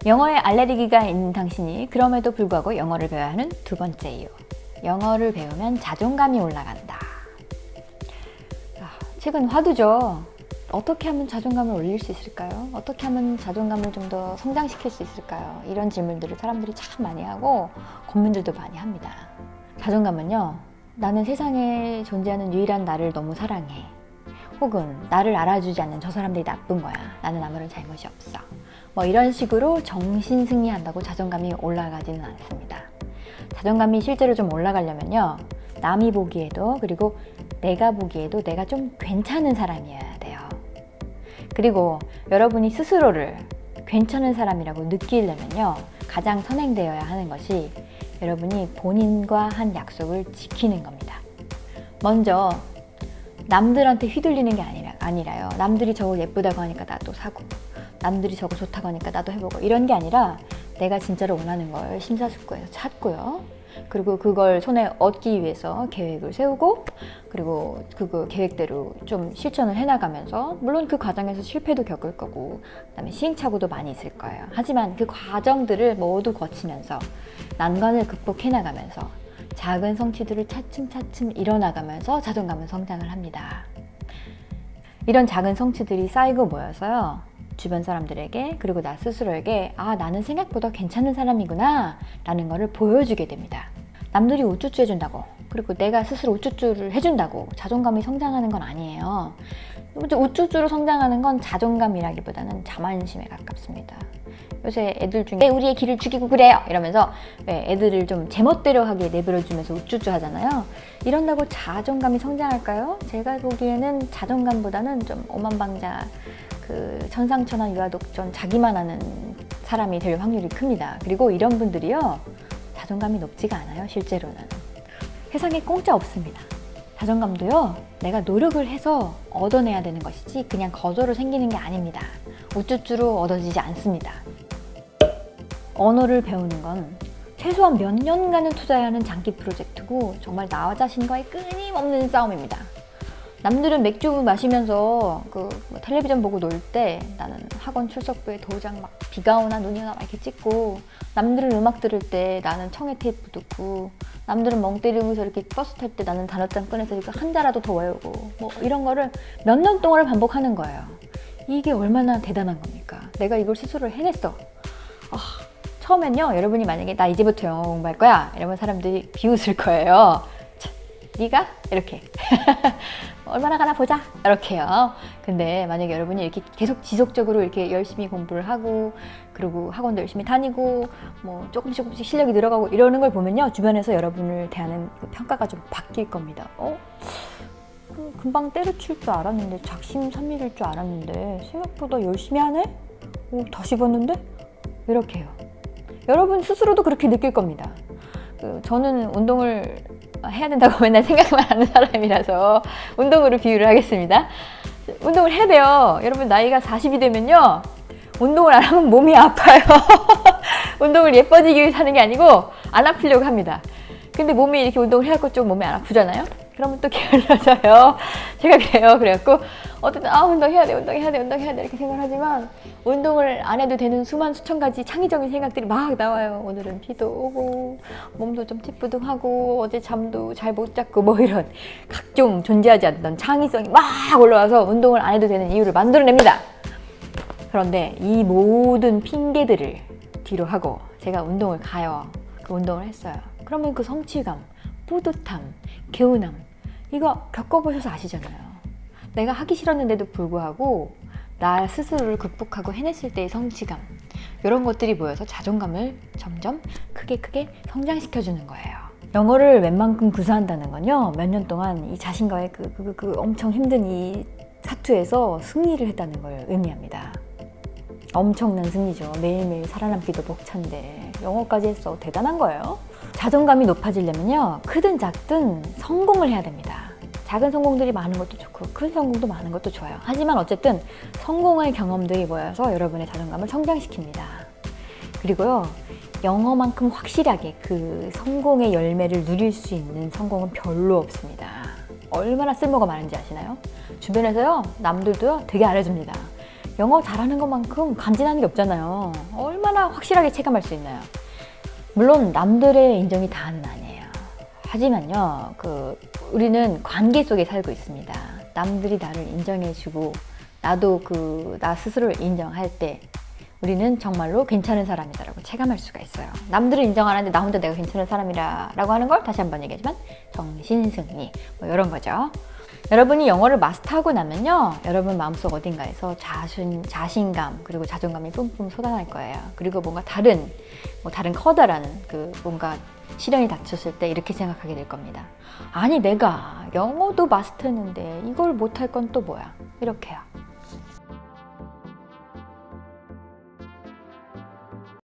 영어에 알레르기가 있는 당신이 그럼에도 불구하고 영어를 배워야 하는 두 번째 이유. 영어를 배우면 자존감이 올라간다. 최근 화두죠. 어떻게 하면 자존감을 올릴 수 있을까요? 어떻게 하면 자존감을 좀 더 성장시킬 수 있을까요? 이런 질문들을 사람들이 참 많이 하고 고민들도 많이 합니다. 자존감은요, 나는 세상에 존재하는 유일한 나를 너무 사랑해. 혹은 나를 알아주지 않는 저 사람들이 나쁜 거야. 나는 아무런 잘못이 없어. 뭐 이런 식으로 정신 승리한다고 자존감이 올라가지는 않습니다. 자존감이 실제로 좀 올라가려면요, 남이 보기에도 그리고 내가 보기에도 내가 좀 괜찮은 사람이어야 돼요. 그리고 여러분이 스스로를 괜찮은 사람이라고 느끼려면요, 가장 선행되어야 하는 것이 여러분이 본인과 한 약속을 지키는 겁니다. 먼저 남들한테 휘둘리는 게 아니라요. 남들이 저거 예쁘다고 하니까 나도 사고, 남들이 저거 좋다고 하니까 나도 해보고, 이런 게 아니라 내가 진짜로 원하는 걸 심사숙고해서 찾고요. 그리고 그걸 손에 얻기 위해서 계획을 세우고, 그리고 그 계획대로 좀 실천을 해나가면서, 물론 그 과정에서 실패도 겪을 거고 그다음에 시행착오도 많이 있을 거예요. 하지만 그 과정들을 모두 거치면서 난관을 극복해 나가면서 작은 성취들을 차츰차츰 이뤄나가면서 자존감은 성장을 합니다. 이런 작은 성취들이 쌓이고 모여서요, 주변 사람들에게 그리고 나 스스로에게 나는 생각보다 괜찮은 사람이구나 라는 거를 보여주게 됩니다. 남들이 우쭈쭈 해준다고, 그리고 내가 스스로 우쭈쭈를 해준다고 자존감이 성장하는 건 아니에요. 우쭈쭈로 성장하는 건 자존감이라기보다는 자만심에 가깝습니다. 요새 애들 중에 우리의 길을 죽이고 그래요 이러면서 애들을 좀 제멋대로 하게 내버려주면서 우쭈쭈 하잖아요. 이런다고 자존감이 성장할까요? 제가 보기에는 자존감보다는 좀 오만방자, 천상천하 유아독존 자기만 아는 사람이 될 확률이 큽니다. 그리고 이런 분들이요, 자존감이 높지가 않아요. 실제로는 세상에 공짜 없습니다. 자존감도요, 내가 노력을 해서 얻어내야 되는 것이지 그냥 거저로 생기는 게 아닙니다. 우쭈쭈로 얻어지지 않습니다. 언어를 배우는 건 최소한 몇 년간은 투자해야 하는 장기 프로젝트고 정말 나와 자신과의 끊임없는 싸움입니다. 남들은 맥주 마시면서 텔레비전 보고 놀 때 나는 학원 출석부에 도장 막 비가 오나 눈이 오나 막 이렇게 찍고, 남들은 음악 들을 때 나는 청해 테이프 듣고, 남들은 멍 때리면서 이렇게 버스 탈 때 나는 단어장 꺼내서 이렇게 한자라도 더 외우고, 뭐 이런 거를 몇 년 동안 반복하는 거예요. 이게 얼마나 대단한 겁니까? 내가 이걸 스스로 해냈어. 처음엔요, 여러분이 만약에 나 이제부터 영어 공부할 거야 이러면 사람들이 비웃을 거예요. 네가? 이렇게 얼마나 가나 보자 이렇게요. 근데 만약에 여러분이 이렇게 계속 지속적으로 이렇게 열심히 공부를 하고, 그리고 학원도 열심히 다니고, 뭐 조금씩 실력이 늘어가고 이러는 걸 보면요, 주변에서 여러분을 대하는 그 평가가 좀 바뀔 겁니다. 금방 때려칠 줄 알았는데, 작심삼일일 줄 알았는데 생각보다 열심히 하네? 더 씹었는데? 이렇게 해요. 여러분 스스로도 그렇게 느낄 겁니다. 저는 운동을 해야 된다고 맨날 생각만 하는 사람이라서 운동으로 비유를 하겠습니다. 운동을 해야 돼요. 여러분 나이가 40이 되면요, 운동을 안 하면 몸이 아파요. 운동을 예뻐지기 위해서 하는 게 아니고 안 아프려고 합니다. 근데 몸이 이렇게 운동을 해갖고 좀 몸이 안 아프잖아요? 그러면 또 게을러져요. 제가 그래요. 그래갖고 어쨌든 운동해야 돼 이렇게 생각을 하지만, 운동을 안 해도 되는 수만 수천 가지 창의적인 생각들이 막 나와요. 오늘은 비도 오고 몸도 좀 찌뿌둥하고 어제 잠도 잘 못 잤고, 뭐 이런 각종 존재하지 않던 창의성이 막 올라와서 운동을 안 해도 되는 이유를 만들어냅니다. 그런데 이 모든 핑계들을 뒤로 하고 제가 운동을 가요. 그 운동을 했어요. 그러면 그 성취감, 뿌듯함, 개운함, 이거 겪어보셔서 아시잖아요. 내가 하기 싫었는데도 불구하고 나 스스로를 극복하고 해냈을 때의 성취감, 이런 것들이 모여서 자존감을 점점 크게 성장시켜주는 거예요. 영어를 웬만큼 구사한다는 건요, 몇 년 동안 이 자신과의 그 엄청 힘든 이 사투에서 승리를 했다는 걸 의미합니다. 엄청난 승리죠. 매일매일 살아남기도 벅찬데 영어까지 했어. 대단한 거예요. 자존감이 높아지려면요, 크든 작든 성공을 해야 됩니다. 작은 성공들이 많은 것도 좋고 큰 성공도 많은 것도 좋아요. 하지만 어쨌든 성공의 경험들이 모여서 여러분의 자존감을 성장시킵니다. 그리고요, 영어만큼 확실하게 그 성공의 열매를 누릴 수 있는 성공은 별로 없습니다. 얼마나 쓸모가 많은지 아시나요? 주변에서요, 남들도요 되게 알려줍니다. 영어 잘하는 것만큼 간지나는 게 없잖아요. 얼마나 얼마나 확실하게 체감할 수 있나요? 물론 남들의 인정이 다는 아니에요. 하지만요, 우리는 관계 속에 살고 있습니다. 남들이 나를 인정해주고 나도 나 스스로를 인정할 때 우리는 정말로 괜찮은 사람이다라고 체감할 수가 있어요. 남들을 인정 안 하는데 나 혼자 내가 괜찮은 사람이라고 하는 걸 다시 한번 얘기하지만 정신승리 뭐 이런 거죠. 여러분이 영어를 마스터하고 나면요, 여러분 마음속 어딘가에서 자신감 그리고 자존감이 뿜뿜 솟아날 거예요. 그리고 뭔가 다른 커다란 뭔가 시련이 닥쳤을 때 이렇게 생각하게 될 겁니다. 아니 내가 영어도 마스터했는데 이걸 못할 건 또 뭐야? 이렇게요.